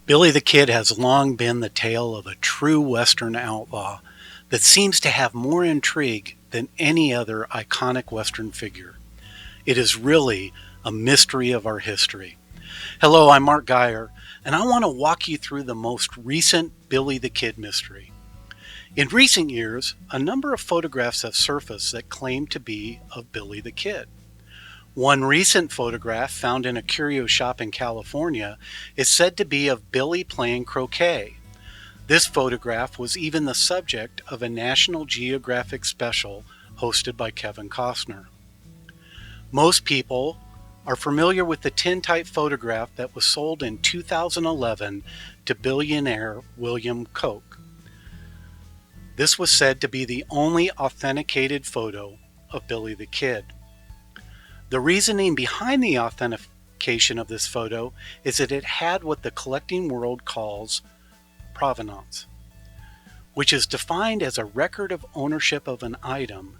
Billy the Kid has long been the tale of a true Western outlaw that seems to have more intrigue than any other iconic Western figure. It is really a mystery of our history. Hello, I'm Mark Geyer, and I want to walk you through the most recent Billy the Kid mystery. In recent years, a number of photographs have surfaced that claim to be of Billy the Kid. One recent photograph found in a curio shop in California is said to be of Billy playing croquet. This photograph was even the subject of a National Geographic special hosted by Kevin Costner. Most people are familiar with the tintype photograph that was sold in 2011 to billionaire William Koch. This was said to be the only authenticated photo of Billy the Kid. The reasoning behind the authentication of this photo is that it had what the collecting world calls provenance, which is defined as a record of ownership of an item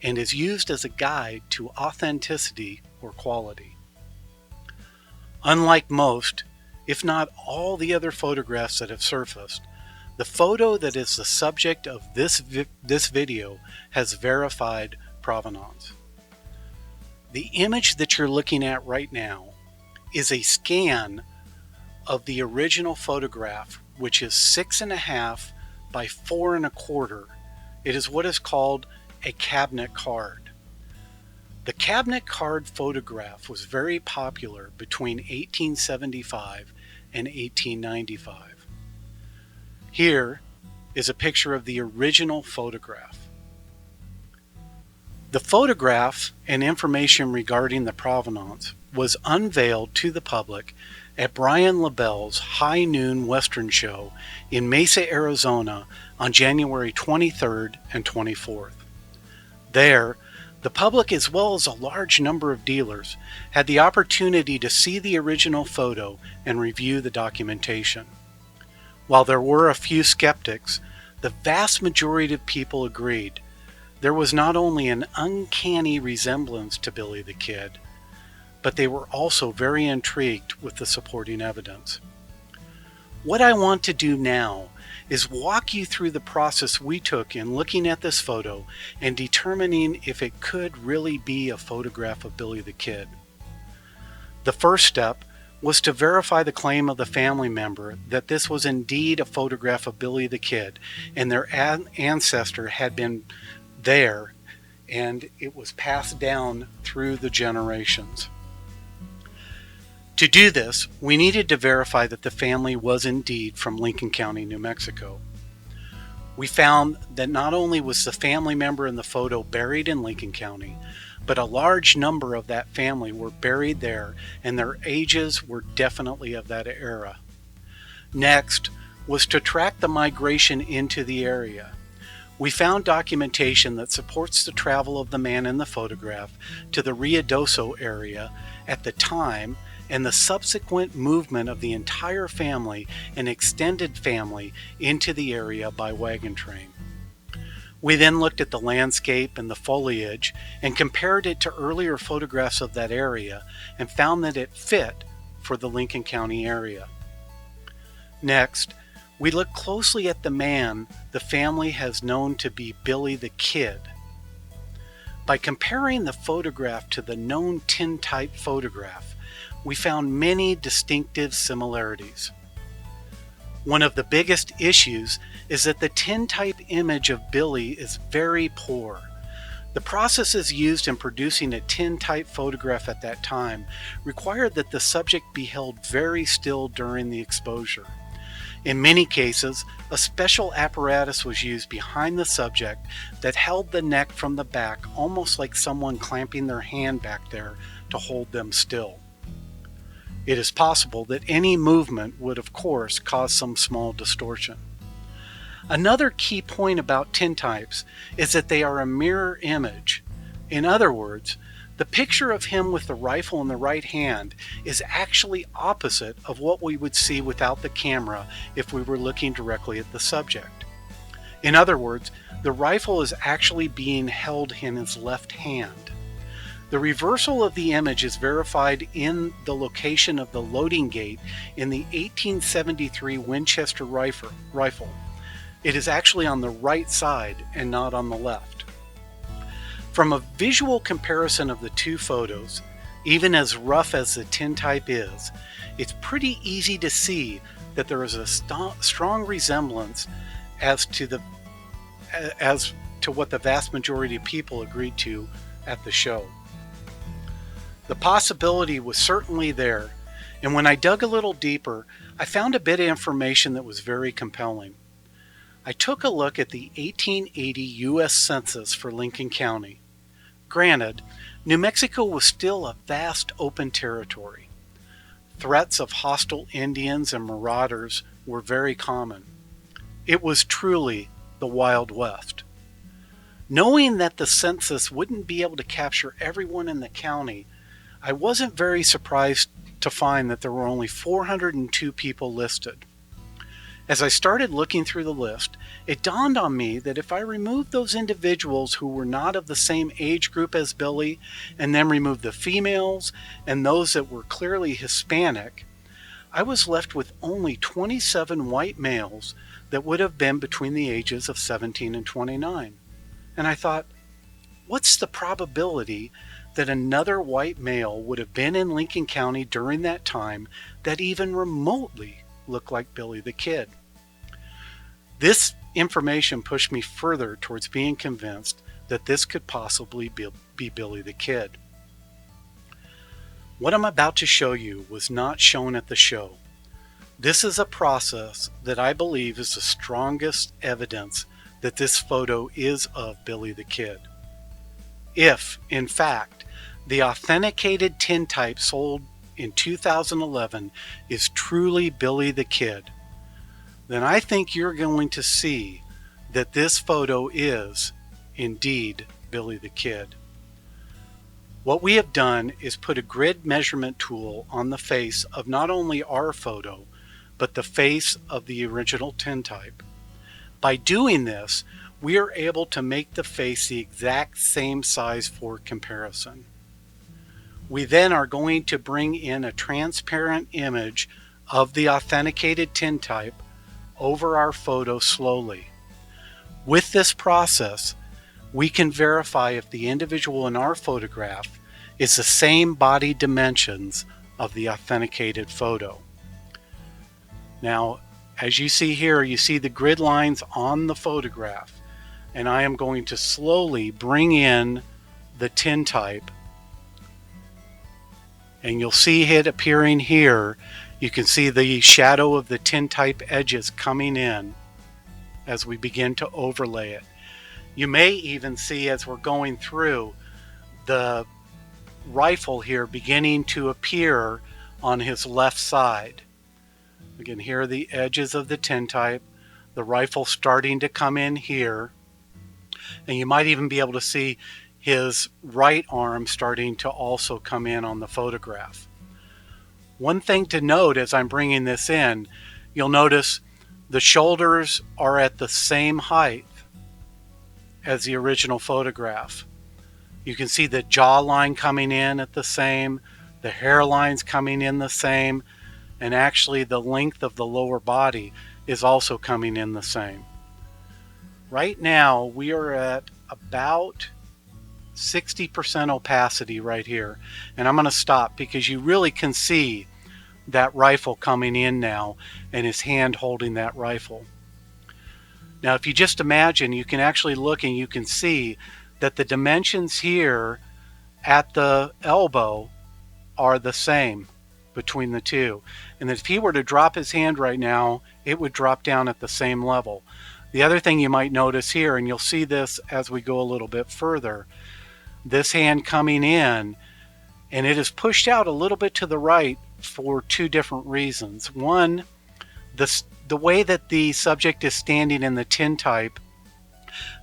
and is used as a guide to authenticity or quality. Unlike most, if not all the other photographs that have surfaced, the photo that is the subject of this video has verified provenance. The image that you're looking at right now is a scan of the original photograph, which is 6.5 by 4.25. It is what is called a cabinet card. The cabinet card photograph was very popular between 1875 and 1895. Here is a picture of the original photograph. The photograph and information regarding the provenance was unveiled to the public at Brian LaBelle's High Noon Western Show in Mesa, Arizona on January 23rd and 24th. There, the public as well as a large number of dealers had the opportunity to see the original photo and review the documentation. While there were a few skeptics, the vast majority of people agreed there was not only an uncanny resemblance to Billy the Kid, but they were also very intrigued with the supporting evidence. What I want to do now is walk you through the process we took in looking at this photo and determining if it could really be a photograph of Billy the Kid. The first step was to verify the claim of the family member that this was indeed a photograph of Billy the Kid and their ancestor had been there and it was passed down through the generations. To do this, we needed to verify that the family was indeed from Lincoln County, New Mexico. We found that not only was the family member in the photo buried in Lincoln County, but a large number of that family were buried there and their ages were definitely of that era. Next was to track the migration into the area. We found documentation that supports the travel of the man in the photograph to the Ruidoso area at the time and the subsequent movement of the entire family and extended family into the area by wagon train. We then looked at the landscape and the foliage and compared it to earlier photographs of that area and found that it fit for the Lincoln County area. Next, we looked closely at the man the family has known to be Billy the Kid. By comparing the photograph to the known tintype photograph, we found many distinctive similarities. One of the biggest issues is that the tintype image of Billy is very poor. The processes used in producing a tintype photograph at that time required that the subject be held very still during the exposure. In many cases, a special apparatus was used behind the subject that held the neck from the back, almost like someone clamping their hand back there to hold them still. It is possible that any movement would, of course, cause some small distortion. Another key point about tintypes is that they are a mirror image. In other words, the picture of him with the rifle in the right hand is actually opposite of what we would see without the camera if we were looking directly at the subject. In other words, the rifle is actually being held in his left hand. The reversal of the image is verified in the location of the loading gate in the 1873 Winchester rifle. It is actually on the right side and not on the left. From a visual comparison of the two photos, even as rough as the tintype is, it's pretty easy to see that there is a strong resemblance as to what the vast majority of people agreed to at the show. The possibility was certainly there, and when I dug a little deeper, I found a bit of information that was very compelling. I took a look at the 1880 U.S. Census for Lincoln County. Granted, New Mexico was still a vast open territory. Threats of hostile Indians and marauders were very common. It was truly the Wild West. Knowing that the census wouldn't be able to capture everyone in the county, I wasn't very surprised to find that there were only 402 people listed. As I started looking through the list, it dawned on me that if I removed those individuals who were not of the same age group as Billy, and then removed the females and those that were clearly Hispanic, I was left with only 27 white males that would have been between the ages of 17 and 29. And I thought, what's the probability that another white male would have been in Lincoln County during that time that even remotely looked like Billy the Kid? This information pushed me further towards being convinced that this could possibly be Billy the Kid. What I'm about to show you was not shown at the show. This is a process that I believe is the strongest evidence that this photo is of Billy the Kid. If, in fact, the authenticated tintype sold in 2011 is truly Billy the Kid, then I think you're going to see that this photo is indeed Billy the Kid. What we have done is put a grid measurement tool on the face of not only our photo, but the face of the original tintype. By doing this, we are able to make the face the exact same size for comparison. We then are going to bring in a transparent image of the authenticated tintype over our photo slowly. With this process, we can verify if the individual in our photograph is the same body dimensions of the authenticated photo. Now, as you see here, you see the grid lines on the photograph, and I am going to slowly bring in the tintype, and you'll see it appearing here. You can see the shadow of the tintype edges coming in as we begin to overlay it. You may even see, as we're going through, the rifle here beginning to appear on his left side. Again, here are the edges of the tintype, the rifle starting to come in here, and you might even be able to see his right arm starting to also come in on the photograph. One thing to note as I'm bringing this in, you'll notice the shoulders are at the same height as the original photograph. You can see the jawline coming in at the same, the hairline's coming in the same, and actually the length of the lower body is also coming in the same. Right now we are at about 60% opacity right here, and I'm going to stop because you really can see that rifle coming in now and his hand holding that rifle. Now if you just imagine, you can actually look and you can see that the dimensions here at the elbow are the same between the two, and that if he were to drop his hand right now, it would drop down at the same level. The other thing you might notice here, and you'll see this as we go a little bit further, this hand coming in, and it is pushed out a little bit to the right for two different reasons. One, the way that the subject is standing in the tintype,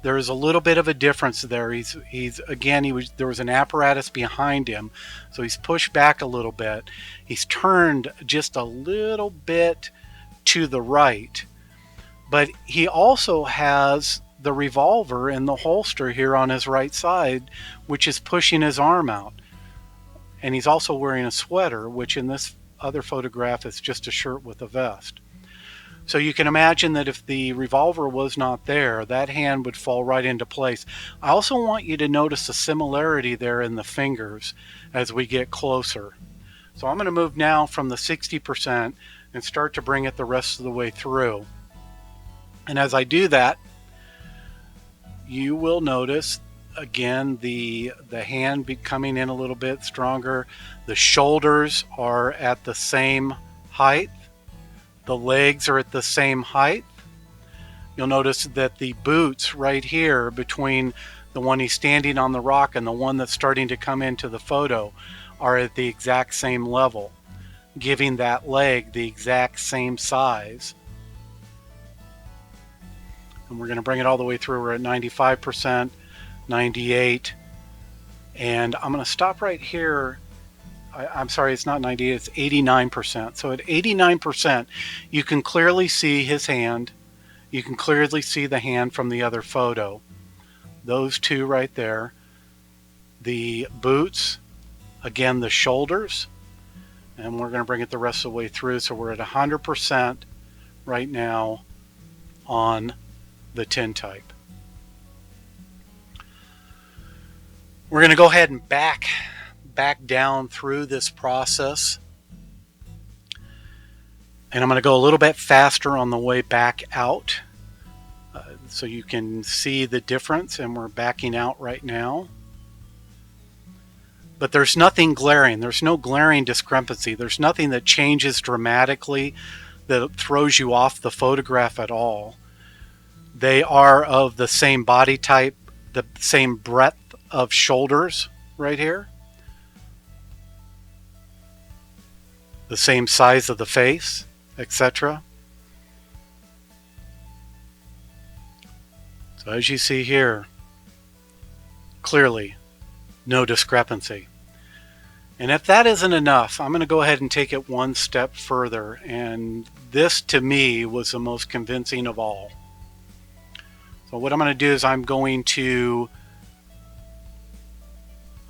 there is a little bit of a difference there. There was an apparatus behind him, so he's pushed back a little bit. He's turned just a little bit to the right, but he also has the revolver in the holster here on his right side, which is pushing his arm out. And he's also wearing a sweater, which in this other photograph is just a shirt with a vest. So you can imagine that if the revolver was not there, that hand would fall right into place. I also want you to notice the similarity there in the fingers as we get closer. So I'm going to move now from the 60% and start to bring it the rest of the way through. And as I do that, you will notice again the hand becoming in a little bit stronger. The shoulders are at the same height. The legs are at the same height. You'll notice that the boots right here between the one he's standing on the rock and the one that's starting to come into the photo are at the exact same level, giving that leg the exact same size. And we're going to bring it all the way through. We're at 95%, 98, and I'm going to stop right here. I'm sorry, it's not 98, it's 89%. So at 89%, you can clearly see his hand. You can clearly see the hand from the other photo. Those two right there. The boots, again, the shoulders, and we're going to bring it the rest of the way through. So we're at 100% right now on the tintype. We're going to go ahead and back down through this process, and I'm going to go a little bit faster on the way back out so you can see the difference. And we're backing out right now, but there's nothing glaring. There's no glaring discrepancy. There's nothing that changes dramatically that throws you off the photograph at all. They are of the same body type, the same breadth of shoulders right here, the same size of the face, etc. So as you see here, clearly no discrepancy. And if that isn't enough, I'm going to go ahead and take it one step further, and this to me was the most convincing of all. So what I'm going to do is I'm going to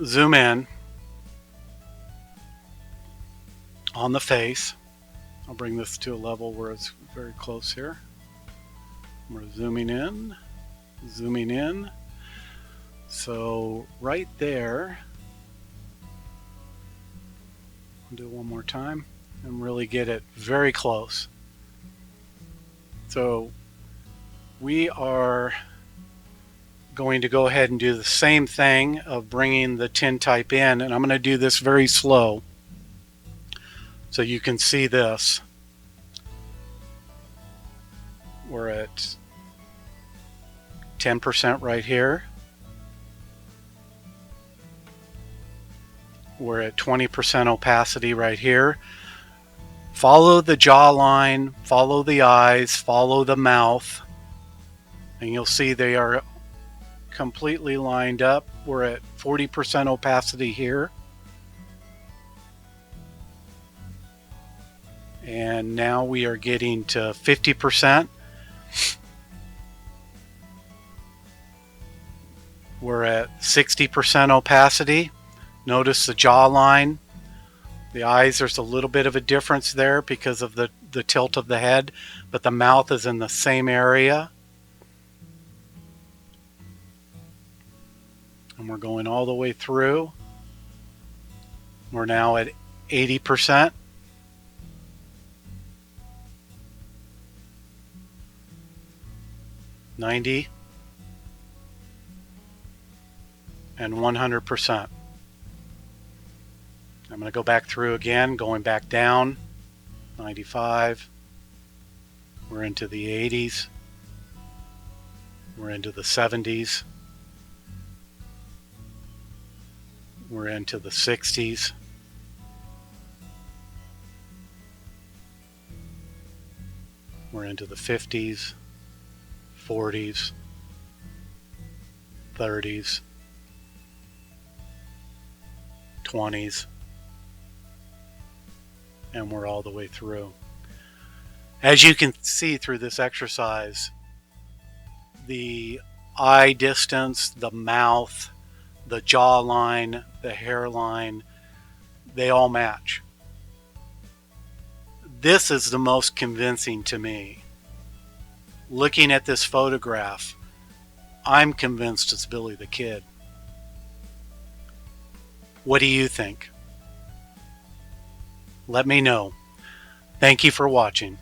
zoom in on the face. I'll bring this to a level where it's very close here. We're zooming in, zooming in. So right there, I'll do it one more time and really get it very close. So we are going to go ahead and do the same thing of bringing the tintype in, and I'm going to do this very slow so you can see this. We're at 10% right here. We're at 20% opacity right here. Follow the jawline, follow the eyes, follow the mouth, and you'll see they are completely lined up. We're at 40% opacity here. And now we are getting to 50%. We're at 60% opacity. Notice the jawline. The eyes, there's a little bit of a difference there because of the tilt of the head, but the mouth is in the same area. And we're going all the way through. We're now at 80%. 90 and 100%. I'm going to go back through again, going back down. 95. We're into the 80s. We're into the 70s. We're into the 60s. We're into the 50s, 40s, 30s, 20s, and we're all the way through. As you can see through this exercise, the eye distance, the mouth, the jawline, the hairline, they all match. This is the most convincing to me. Looking at this photograph, I'm convinced it's Billy the Kid. What do you think? Let me know. Thank you for watching.